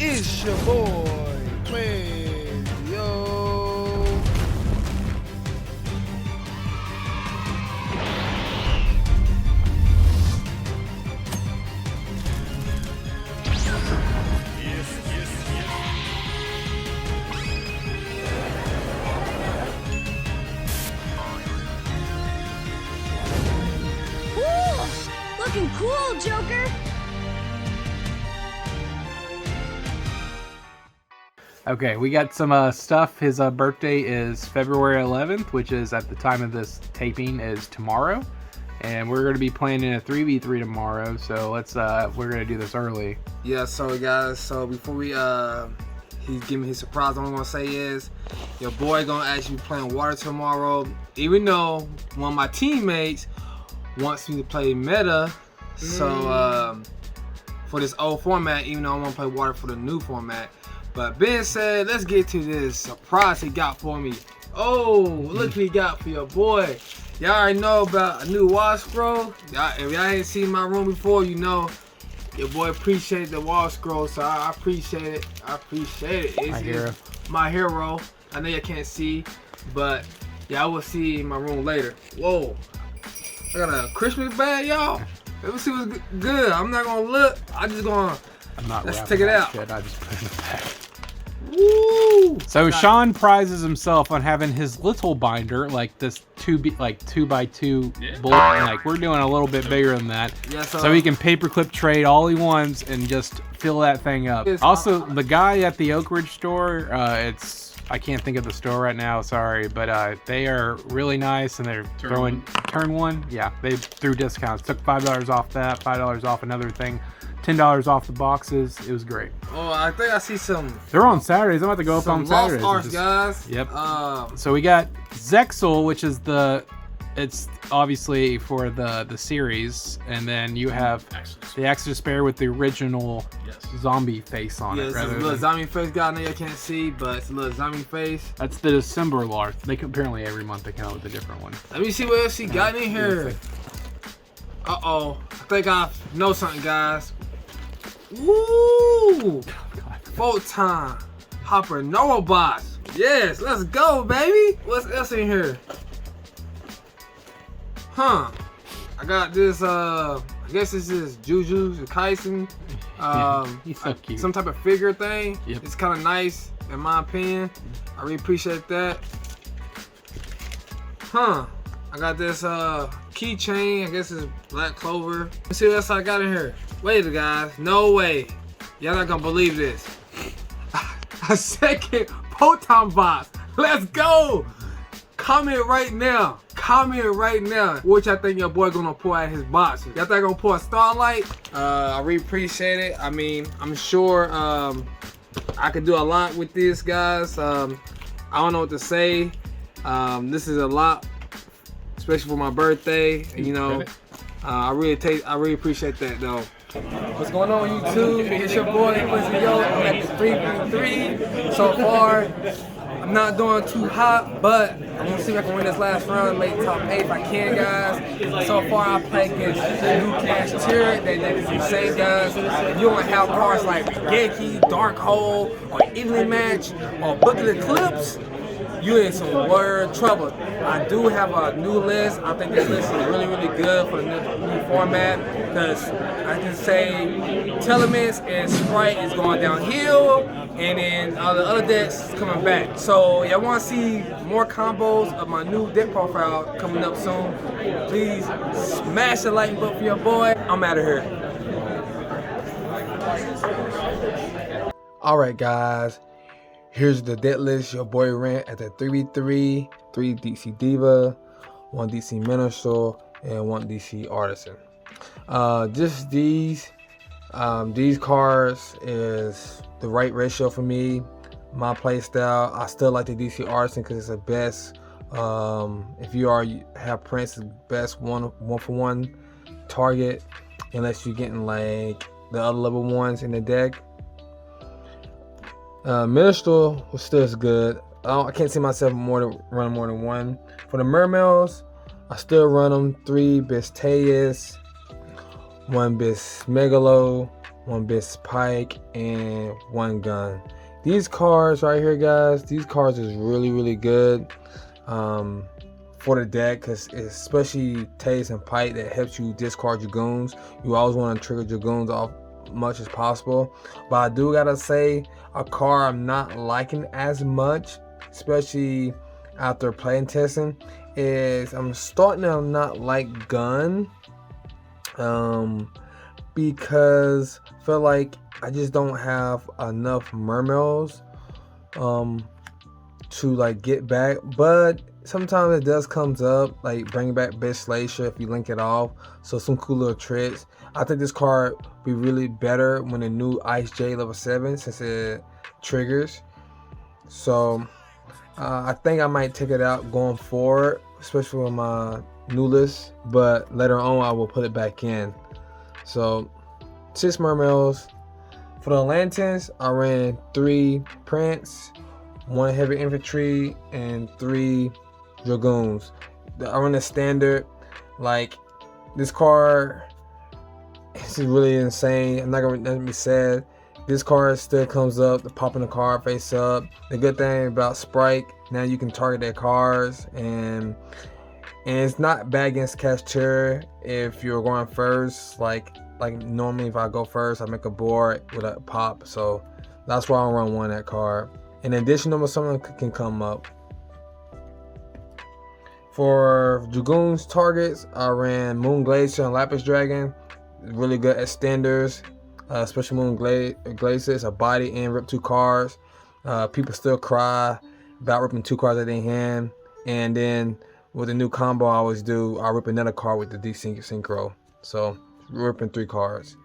It's your boy, Mermail. Looking cool, Joker! Okay, we got some stuff. His birthday is February 11th, which is at the time of this taping is tomorrow. And we're going to be playing in a 3v3 tomorrow, so we're going to do this early. Yeah, so guys, so before we he's giving me his surprise, all I'm gonna say is your boy gonna actually be playing water tomorrow, even though one of my teammates wants me to play meta. So for this old format, even though I want to play water for the new format. But Ben said, let's get to this surprise he got for me. Oh, look what he got for your boy. Y'all already know about a new wall scroll. If y'all ain't seen my room before, you know your boy appreciated the wall scroll, so I appreciate it. I appreciate it. It's my hero. I know you can't see, but yeah, I will see in my room later. Whoa, I got a Christmas bag, y'all. Let's see what's good. I'm not gonna look. Let's take it out. Shit, I just put it in the bag. Woo! So Sean prizes himself on having his little binder, like this 2x2 bullet. Like we're doing a little bit bigger than that, so he can paperclip trade all he wants and just fill that thing up. Also, the guy at the Oak Ridge store, I can't think of the store right now, sorry, but they are really nice and they're throwing turn one. Yeah, they threw discounts. Took $5 off that, $5 off another thing. $10 off the boxes. It was great. Oh, I think I see some. They're on Saturdays. I'm about to go up on Saturdays. Lost Arts, guys. Yep. So we got Zexal, which is it's obviously for the series, and then you have the Extra Spare with the original zombie face on it. It's a little zombie face guy. I know you can't see, but it's a little zombie face. That's the December large. Apparently every month they come out with a different one. Let me see what else he got in here. Uh-oh. I think I know something, guys. Woo! Photon Hopper Bots. Yes, let's go, baby. What's else in here? Huh. I got this, I guess this is Jujutsu Kaisen. He's so cute. Some type of figure thing. Yep. It's kind of nice, in my opinion. I really appreciate that. Huh. I got this keychain. I guess it's Black Clover. Let's see what else I got in here. Wait, guys. No way. Y'all not gonna believe this. A second Photon Box. Let's go. Comment right now. Comment right now. Which I think your boy gonna pull out his boxes. Y'all think gonna pull a Starlight? I really appreciate it. I mean, I'm sure I could do a lot with this, guys. I don't know what to say. This is a lot, especially for my birthday. You know, I really appreciate that though. What's going on, YouTube? It's your boy Quincy Yo. I'm at the 3v3 so far. I'm not doing too hot, but I'm gonna see if I can win this last round, make top 8 if I can, guys. So far, I played against new Cash Tier. They did some insane, guys. If you want to have cards like Genki, Dark Hole, or Evenly Match, or Book of Eclipse, you in some word trouble. I do have a new list. I think this list is really, really good for the new format because I can say Telements and Sprite is going downhill, and then the other decks is coming back. So y'all want to see more combos of my new deck profile coming up soon, please smash the like button for your boy. I'm out of here. Alright, guys. Here's the deck list your boy ran at the 3v3, 3 DC Diva, 1 DC Minstrel, and 1 DC Artisan. Just these cards is the right ratio for me, my play style. I still like the DC Artisan because it's the best. If you have Prince, it's the best one for one target, unless you're getting like the other level ones in the deck. Minstrel was still as good. I can't see myself running more than one. For the Mermails, I still run them 3 Bisteus, 1 Bis Megalo, 1 Bis Pike, and 1 gun. These cards right here, guys, these cards is really good for the deck, because especially Taste and Pike, that helps you discard your goons. You always want to trigger your goons off much as possible. But I do gotta say, a card I'm not liking as much, especially after playing testing, is I'm starting to not like gun, because I feel like I just don't have enough Mermails to like get back. But sometimes it does comes up, like bringing back Best Glacier if you link it off. So some cool little tricks. I think this card be really better when the new Ice J level 7, since it triggers. So I think I might take it out going forward, especially with my new list, but later on I will put it back in. So 6 Mermails. For the Atleantans, I ran 3 Prince, 1 Heavy Infantry, and 3 Dragoons. I run the standard. Like, this card, this is really insane. I'm not gonna be sad. This card still comes up, the popping the card face up. The good thing about Sprite, now you can target their cards, and it's not bad against Cashier if you're going first. Like normally if I go first, I make a board with a pop. So that's why I run 1 that card. In addition, something can come up. For Dragoons targets, I ran Moon Glacier and Lapis Dragon. Really good extenders, especially Moon Glacier. It's a body and rip 2 cards. People still cry about ripping 2 cards out of their hand. And then with the new combo I always do, I'll rip another card with the Desynchro. So ripping 3 cards.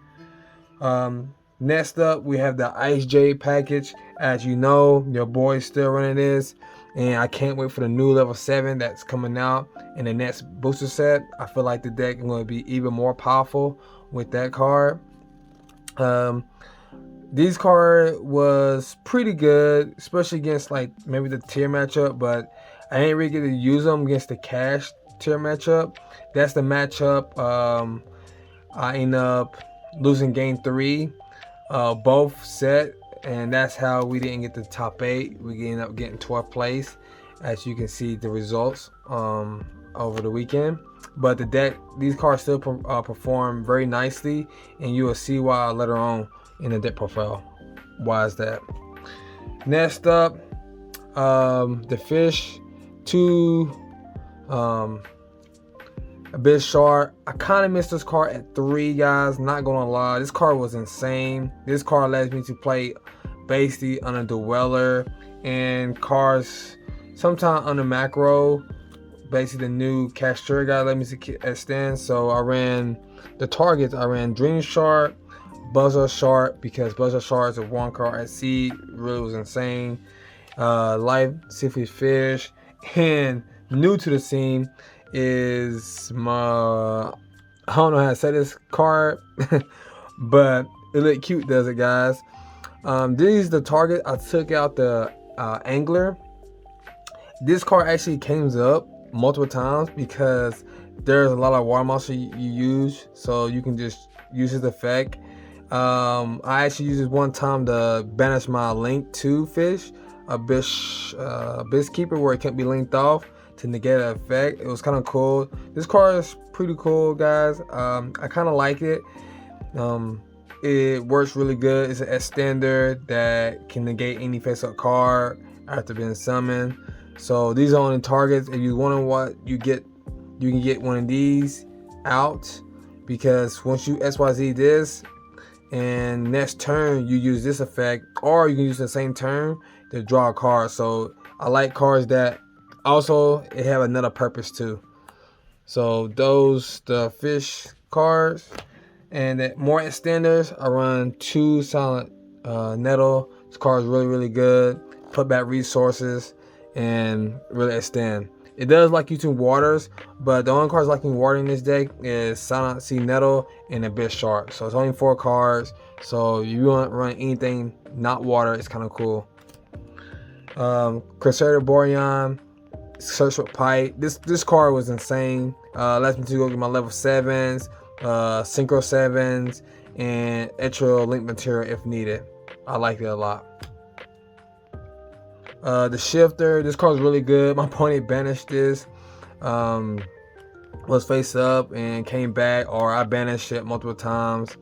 Next up, we have the Ice J package. As you know, your boy's still running this, and I can't wait for the new level 7 that's coming out in the next booster set. I feel like the deck is going to be even more powerful with that card. This card was pretty good, especially against like maybe the tier matchup, but I ain't really get to use them against the cash tier matchup. That's the matchup. I end up losing game 3, both set, and that's how we didn't get the top 8. We ended up getting 12th place, as you can see the results over the weekend. But the deck, these cards still perform very nicely, and you will see why later on in the deck profile. Why is that? Next up, the Fish 2 Abyss Shard. I kind of missed this card at 3, guys. Not gonna lie, this card was insane. This card allows me to play basically on a Dweller and cards sometimes on the macro. Basically, the new Cashier guy let me extend. So I ran the targets. I ran Dream Shard, Buzzer Shard, because Buzzer Shard is a 1 card at sea. Really was insane. Life Seafood Fish, and new to the scene is my, I don't know how to say this card, but it look cute, does it, guys? This is the target. I took out the Angler. This card actually came up multiple times because there's a lot of water monster you use, so you can just use his effect. I actually used this one time to banish my Link 2 fish, Abyss Keeper, where it can't be linked off to negate the effect. It was kind of cool. This card is pretty cool, guys. I kind of like it. It works really good. It's an extender that can negate any face-up card after being summoned. So these are only targets. If you wonder what you get, you can get one of these out, because once you XYZ this and next turn you use this effect, or you can use the same turn to draw a card. So I like cards that also it have another purpose too. So those the fish cards. And more extenders, I run 2 Silent Nettle. This card is really good. Put back resources and really extend. It does like using waters, but the only cards liking water in this deck is Silent Sea Nettle and Abyss Shark. So it's only 4 cards. So if you want to run anything not water, it's kind of cool. Crusader Boreon, Search with Pipe. This card was insane. Lets me to go get my level 7s. Synchro 7s, and extra link material if needed. I like it a lot. The shifter, this card is really good. My opponent banished this, was face up and came back, or I banished it multiple times.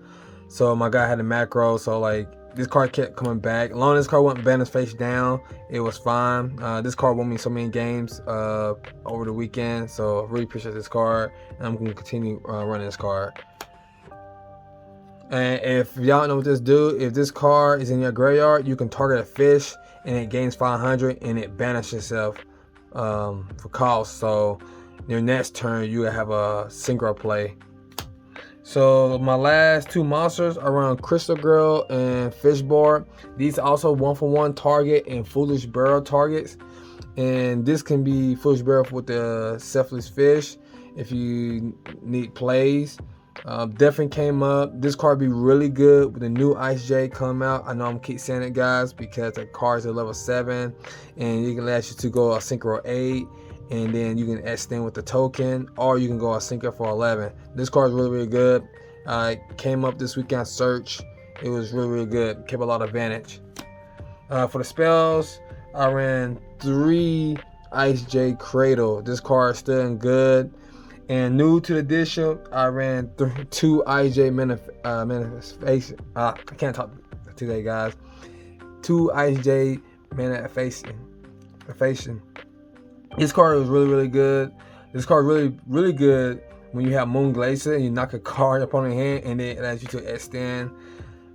So my guy had a macro, so like this card kept coming back. As long as this card wasn't banished face down, it was fine. This card won me so many games over the weekend, so I really appreciate this card, and I'm going to continue running this card. And if y'all know what this do, if this card is in your graveyard, you can target a fish and it gains 500 and it banishes itself for cost. So your next turn you have a synchro play. So my last two monsters are around Crystal Girl and Fishboard. These are also 1-for-1 target and Foolish Barrel targets. And this can be Foolish Barrel with the Selfless Fish if you need plays. Definitely came up. This card be really good with the new Ice J come out. I know I'm keep saying it, guys, because the cards are level 7 and you can ask you to go a Synchro 8. And then you can extend with the token, or you can go a synchro for 11. This card is really, really good. It came up this weekend search. It was really, really good. Kept a lot of advantage. For the spells, I ran 3 Ice J Cradle. This card is still good. And new to the edition, I ran 2 Ice J Manifestation. I can't talk today, guys. 2 Ice J Manifestation. This card was really, really good. This card really, really good when you have Moon Glacier and you knock a card upon your hand and it allows you to extend,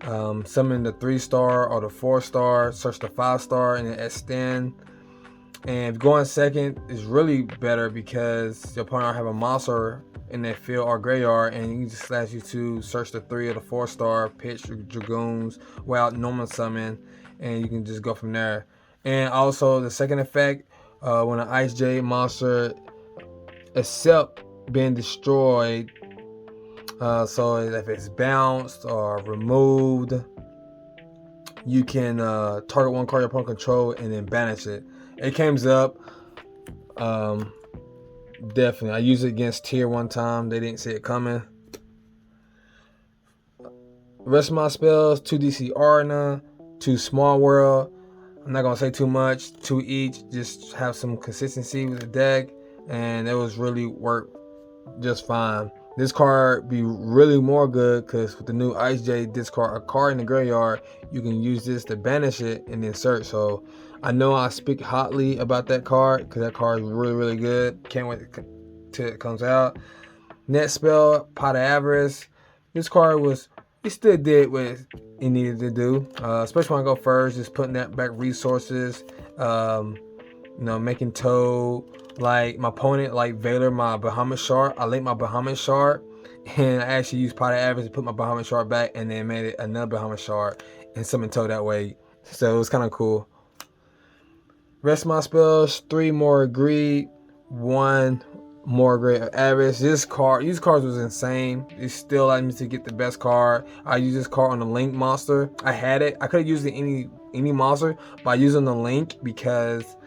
summon the 3-star or the 4-star, search the 5-star and then extend. And if going second is really better because your opponent have a monster in their field or graveyard, and you just allows you to search the 3 or the 4-star, pitch Dragoons without normal summon, and you can just go from there. And also the second effect, when an Ice J monster except being destroyed, so if it's bounced or removed, you can target one card your opponent control and then banish it. It comes up. Definitely, I used it against Tier one time. They didn't see it coming. The rest of my spells: 2 DC Arena, 2 Small World. I'm not gonna say too much, 2 each, just have some consistency with the deck, and it was really worked just fine. This card be really more good because with the new Ice J, discard a card in the graveyard, you can use this to banish it and then search. So I know I speak hotly about that card because that card is really, really good. Can't wait till it comes out. Next spell, Pot of Avarice. This card it still did what it needed to do, especially when I go first, just putting that back resources, making Toad, like my opponent, like Vaylor, my Bahamut Shard. I linked my Bahamut Shard, and I actually used Pot of Avarice to put my Bahamut Shard back, and then made it another Bahamut Shard, and summoned Toad that way. So it was kind of cool. Rest of my spells: 3 more Greed, 1 more Great Avarice. These cards was insane. It still allowed me to get the best card. I used this card on the Link monster. I had it. I could have used it any monster, but I used it on the Link because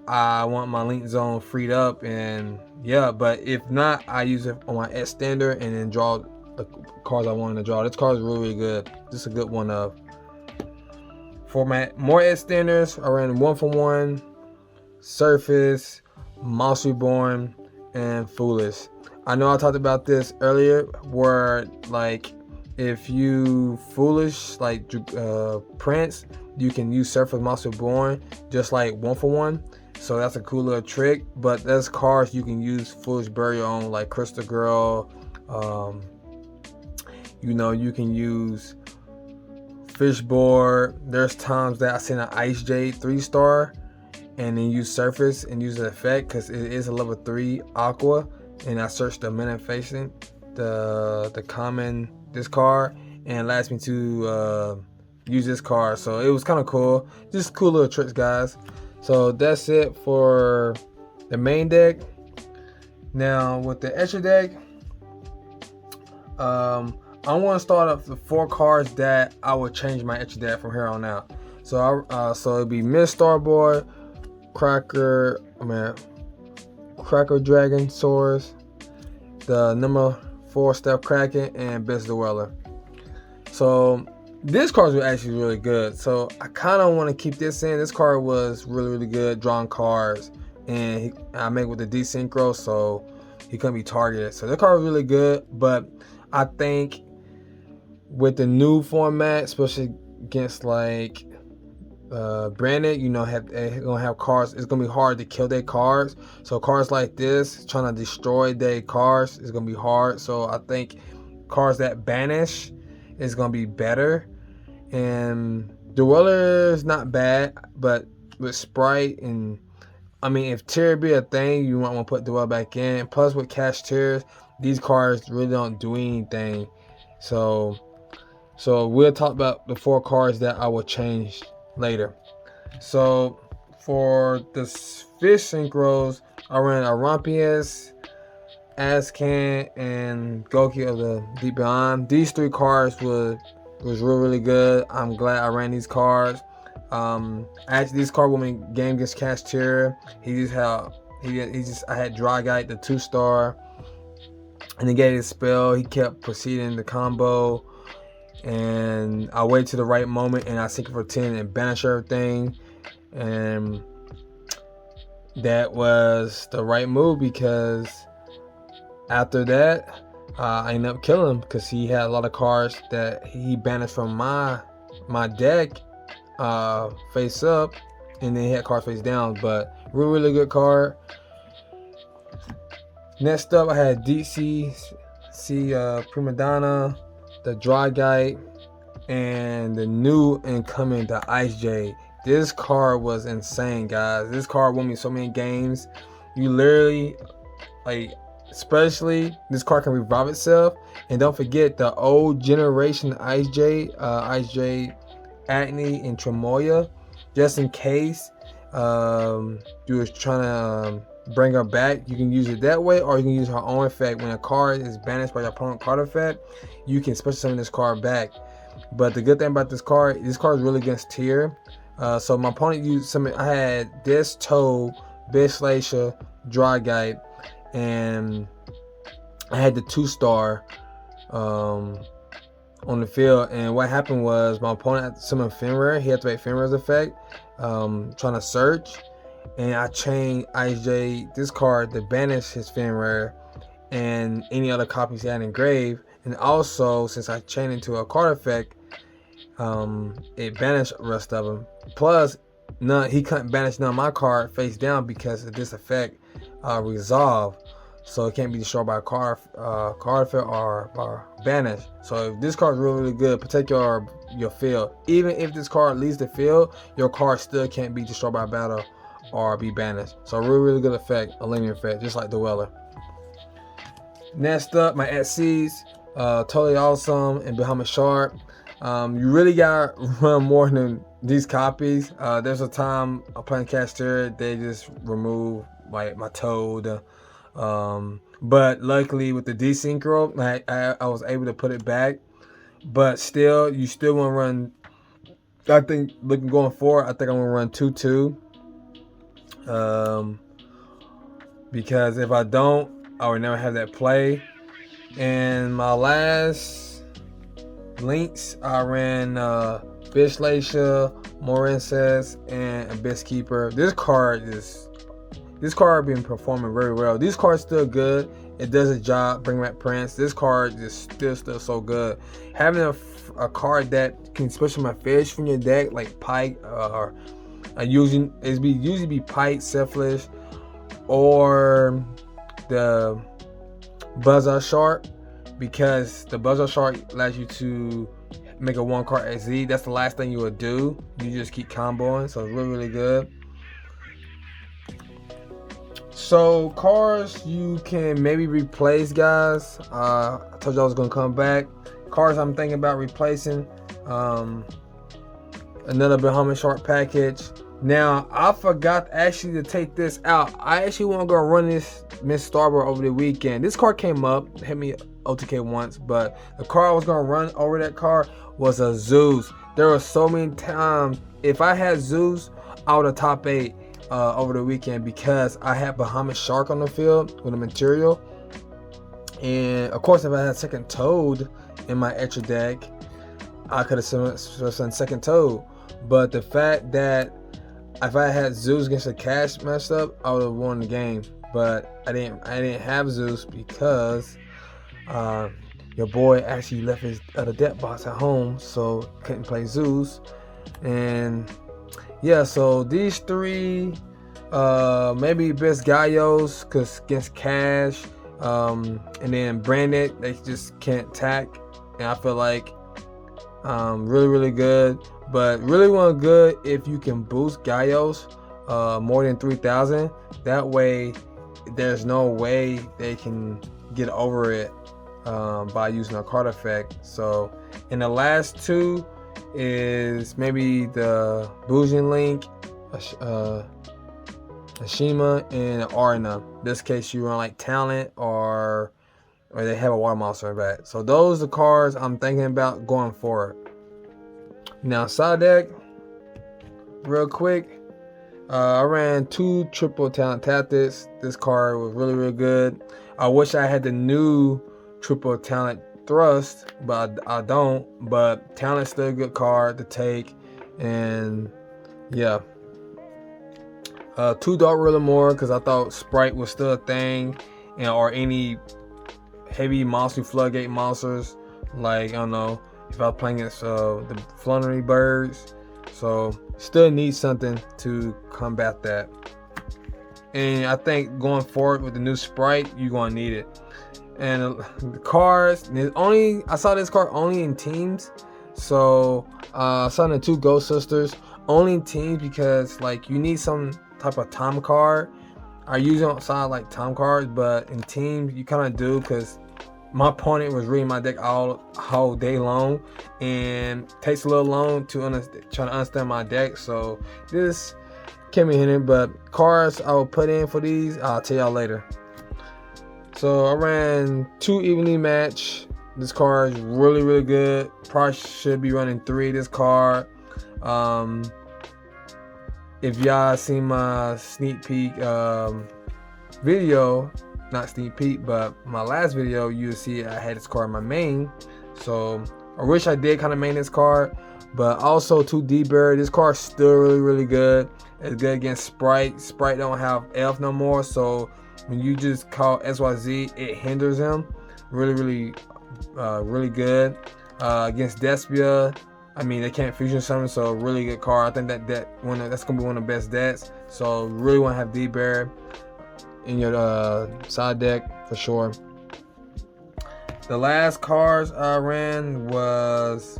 I want my Link zone freed up. And yeah, but if not, I use it on my extender and then draw the cards I wanted to draw. This card is really, really good. This is a good one of. Format more extenders. I ran 1-for-1, Surface, Monster Reborn, and Foolish. I know I talked about this earlier, where like if you Foolish like Prince, you can use Surface Monster Reborn just like 1-for-1. So that's a cool little trick. But there's cards you can use Foolish Burial on, like Crystal Girl. You can use Fishboard. There's times that I send an Ice Jade 3-star and then use Surface and use the effect because it is a level 3 Aqua, and I searched the manifestation, the common, this card, and it allows me to use this card. So it was kind of cool. Just cool little tricks, guys. So that's it for the main deck. Now with the extra deck, I want to start off the 4 cards that I would change my extra deck from here on out. So it'd be Miss Starboy, Cracker Dragon Source, the number 4 Step Kraken, and Best Dweller. So this card was actually really good. So I kind of want to keep this in. This card was really good, drawing cards, and I made with the desynchro, so he couldn't be targeted. So this card was really good, but I think with the new format, especially against like Branded, you know, gonna have cards. It's gonna be hard to kill their cards. So cards like this, trying to destroy their cards, is gonna be hard. So I think cards that banish is gonna be better. And Dweller is not bad, but with Sprite and I mean, if tier be a thing, you might want to put Dweller back in. Plus with cash tiers, these cards really don't do anything. So we'll talk about the 4 cards that I will change later. So for the fish synchros, I ran Arampius, Ascan, and Goki of the Deep Beyond. These 3 cards was really good. I'm glad I ran these cards. Actually, this card when game against cash tier, I had Dry Guy, the 2-star, and he gave his spell. He kept proceeding the combo. And I waited to the right moment and I sync it for 10 and banish everything. And that was the right move because after that, I ended up killing him because he had a lot of cards that he banished from my deck face up, and then he had cards face down. But really good card. Next up, I had DC Prima Donna, the Dry Guy, and the new incoming, the Ice Jade. This card was insane, guys. This card won me so many games. You literally, like, especially this card can revive itself. And don't forget the old generation Ice Jade, Acne, and Tremoya. Just in case you was trying to bring her back, you can use it that way, or you can use her own effect. When a card is banished by your opponent card effect, you can special summon this card back. But the good thing about this card is really against tier. So my opponent used some. I had this Toad, Bishlacia, Dry Guy, and I had the 2-star on the field. And what happened was my opponent had summoned Finrare. He activated Finrare's effect, trying to search. And I chained Ice Jade, this card, to banish his Finrare and any other copies he had engraved. And also, since I chained into a card effect, it banished the rest of them. Plus, he couldn't banish none of my card face down because of this effect resolve. So it can't be destroyed by a card effect or banished. So if this card is really good, protect your field. Even if this card leaves the field, your card still can't be destroyed by battle or be banished. So really good effect, a linear effect, just like the Dweller. Next up, my XCs, totally awesome, and Bahamut Sharp. You really gotta run more than these copies. There's a time I'm playing Caster, they just remove like my Toad. But luckily with the desynchro, I was able to put it back. But still, you still want to run. I think going forward, I think I'm gonna run 2-2. Because if I don't, I would never have that play. And my last links, I ran Bishlacia, Morenses, and Abyss Keeper. This card been performing very well. These cards still good. It does its job. Bring back Prince. This card is still so good. Having a card that can special my fish from your deck, like Pike, or usually be Pike, Selfish, or the Buzzer Shark, because the Buzzer Shark allows you to make a 1 card XZ. That's the last thing you would do. You just keep comboing, so it's really good. So cards you can maybe replace, guys. I told you I was gonna come back. Cards I'm thinking about replacing. Another Bahamut Shark package. Now I forgot actually to take this out. I actually want to go run this Miss Starboard over the weekend. This card came up, hit me OTK once, but the card I was gonna run over that card was a Zeus. There were so many times if I had Zeus, I would have top 8 over the weekend because I had Bahamut Shark on the field with a material. And of course, if I had second Toad in my extra deck, I could have sent second Toad. But the fact that if I had Zeus against the Cash messed up, I would have won the game. But I didn't have Zeus because your boy actually left his other deck box at home, so couldn't play Zeus. And yeah, so these three, maybe best Gallos, cause against Cash, and then Branded, they just can't attack, and I feel like really good. But really one good if you can boost Gallos more than 3,000. That way, there's no way they can get over it by using a card effect. So, in the last two is maybe the Boujin Link, Ashima, and Arna. In this case, you run like Talent or they have a Water Monster in back. So those are the cards I'm thinking about going forward. Now, side deck, real quick. I ran 2 triple talent tactics. This card was really good. I wish I had the new triple talent thrust, but I don't. But talent's still a good card to take. And yeah. 2 Dark Ruler more because I thought Sprite was still a thing. Or any heavy monster floodgate monsters. Like, I don't know. If I was playing against the Flunnery Birds. So, still need something to combat that. And I think going forward with the new Sprite, you're going to need it. And the cards, I saw this card only in teams. So, I saw the 2 Ghost Sisters only in teams because, like, you need some type of time card. I usually don't side like time cards, but in teams, you kind of do because my opponent was reading my deck all day long, and it takes a little long to try to understand my deck. So this came in here, but cards I will put in for these, I'll tell y'all later. So I ran 2 evenly match. This card is really good. Probably should be running 3 this card. If y'all seen my sneak peek video, not sneak peek, but my last video, you'll see I had this card in my main. So I wish I did kind of main this card, but also 2 D-Bird. This card's still really good. It's good against Sprite. Sprite don't have Elf no more, so when you just call SYZ, it hinders him. Really good. Against Despia, I mean, they can't fusion summon, so really good card. I think that's gonna be one of the best decks. So really want to have D-Bear in your side deck for sure. The last cards I ran was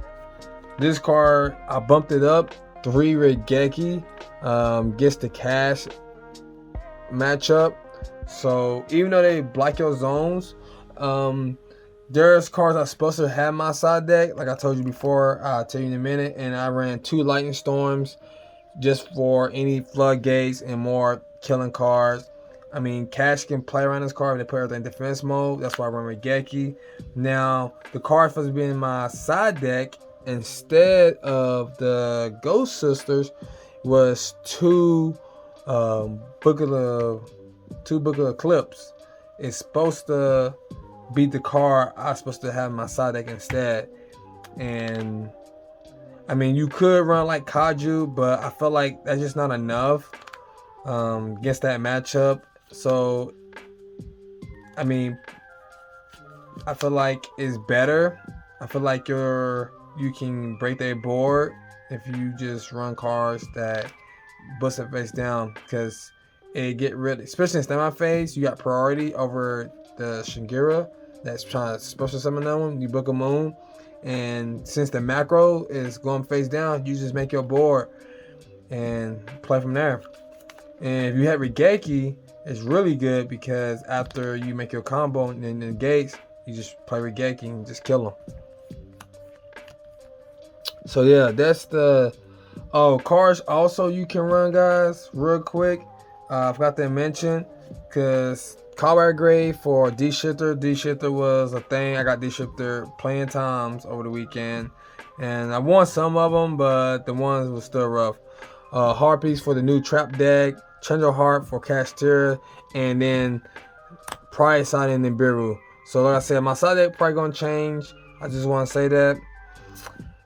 this card. I bumped it up 3 Regeki, gets the Cash matchup. So even though they block your zones, there's cards I'm supposed to have in my side deck. Like I told you before, I'll tell you in a minute. And I ran 2 Lightning Storms just for any floodgates and more killing cards. I mean, Cash can play around this card if they put everything in defense mode. That's why I run Regeki. Now, the card supposed to be in my side deck instead of the Ghost Sisters was 2 Book of Eclipse. It's supposed to beat the card I'm supposed to have in my side deck instead. And I mean, you could run like Kaju, but I feel like that's just not enough against that matchup. So I mean, I feel like it's better. I feel like you can break their board if you just run cards that bust it face down, because it get rid, especially in standby phase, you got priority over the Shingira that's trying to special summon them. You book a moon, and since the macro is going face down, you just make your board and play from there. And if you have Regeki, it's really good because after you make your combo and then the gates, you just play Regeki and just kill them. So yeah, that's the cards also you can run, guys, real quick. I forgot to mention, because Coward Grade for D-Shifter. D-Shifter was a thing. I got D-Shifter playing times over the weekend, and I won some of them, but the ones was still rough. Harpies for the new trap deck, Chandra Heart for Castir, and then Pride Side and Nibiru. So like I said, my side deck probably gonna change. I just want to say that.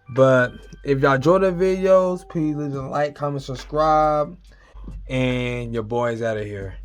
But if y'all enjoy the videos, please leave a like, comment, subscribe, and your boy's out of here.